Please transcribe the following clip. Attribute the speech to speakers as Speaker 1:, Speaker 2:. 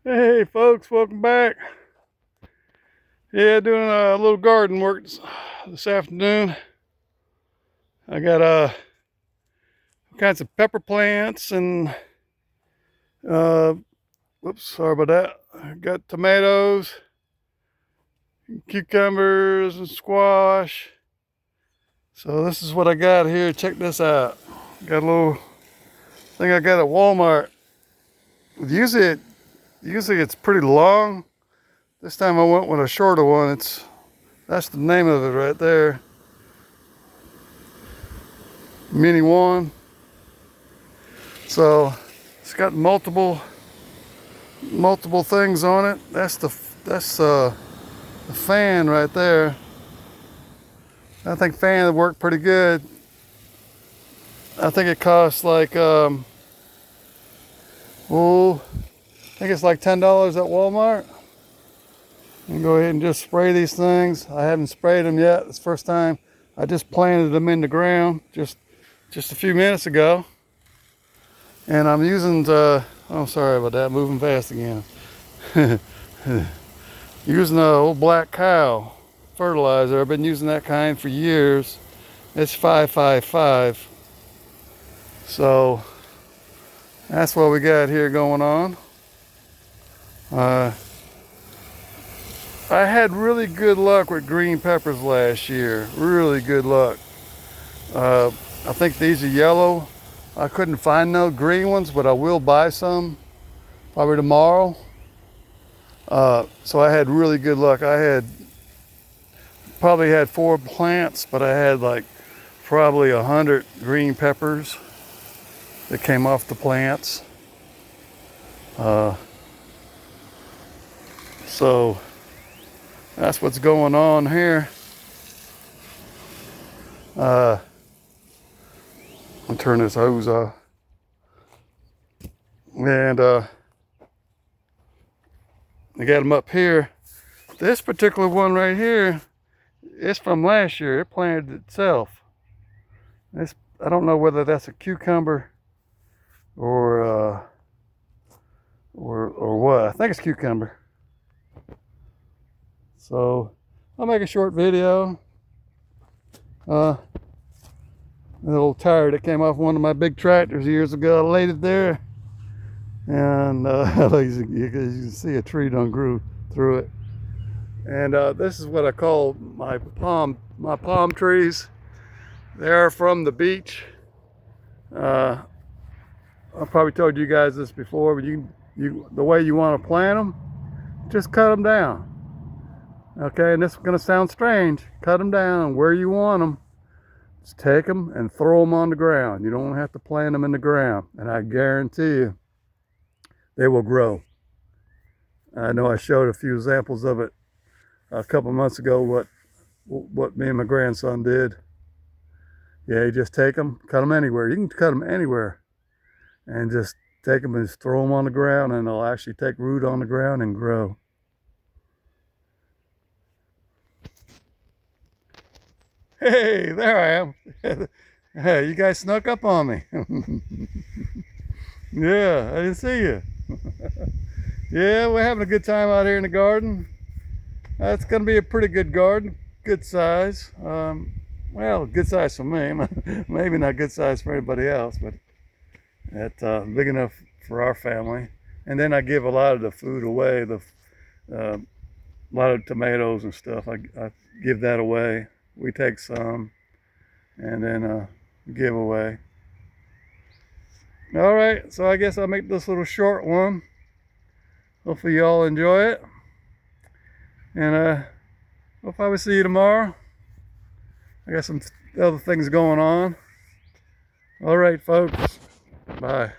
Speaker 1: Hey folks, welcome back. Yeah, doing a little garden work this afternoon. I got all kinds of pepper plants and uh, whoops, sorry about that. I got tomatoes, cucumbers, and squash. So this is what I got here. Check this out. Got a little thing I got at Walmart. Usually, usually it's pretty long. This time I went with a shorter one. That's the name of it right there. Mini one. So it's got multiple things on it. That's the fan right there. I think fan would work pretty good. I think it costs like I think it's like $10 at Walmart. You can go ahead and just spray these things. I haven't sprayed them yet. It's the first time. I just planted them in the ground just a few minutes ago. And I'm using oh, sorry about that, moving fast again. Using the old black cow fertilizer. I've been using that kind for years. It's 555. So that's what we got here going on. I had really good luck with green peppers last year. Really good luck. I think these are yellow. I couldn't find no green ones, but I will buy some probably tomorrow. So I had really good luck. I probably had 4 plants, but I had like probably 100 green peppers that came off the plants. So that's what's going on here. I'll turn this hose off. And I got them up here. This particular one right here, it's from last year. It planted itself. I don't know whether that's a cucumber or what. I think it's cucumber. So I'll make a short video. A little tire that came off one of my big tractors years ago. I laid it there, and as you can see, a tree done grew through it. And this is what I call my palm trees. They're from the beach. I've probably told you guys this before, but the way you want to plant them, just cut them down. Okay, and this is going to sound strange. Cut them down where you want them. Just take them and throw them on the ground. You don't have to plant them in the ground, and I guarantee you they will grow. I know I showed a few examples of it a couple months ago, what me and my grandson did. Yeah, you just take them, cut them anywhere. You can cut them anywhere, and just take them and just throw them on the ground, and they'll actually take root on the ground and grow. Hey, there I am. Hey, you guys snuck up on me. Yeah, I didn't see you. Yeah, we're having a good time out here in the garden. It's going to be a pretty good garden, good size. Well, good size for me. Maybe not good size for anybody else, but it's big enough for our family. And then I give a lot of the food away. A lot of tomatoes and stuff. I give that away. We take some and then give away. All right, so I guess I'll make this little short one. Hopefully y'all enjoy it. And I'll probably see you tomorrow. I got some other things going on. All right, folks. Bye.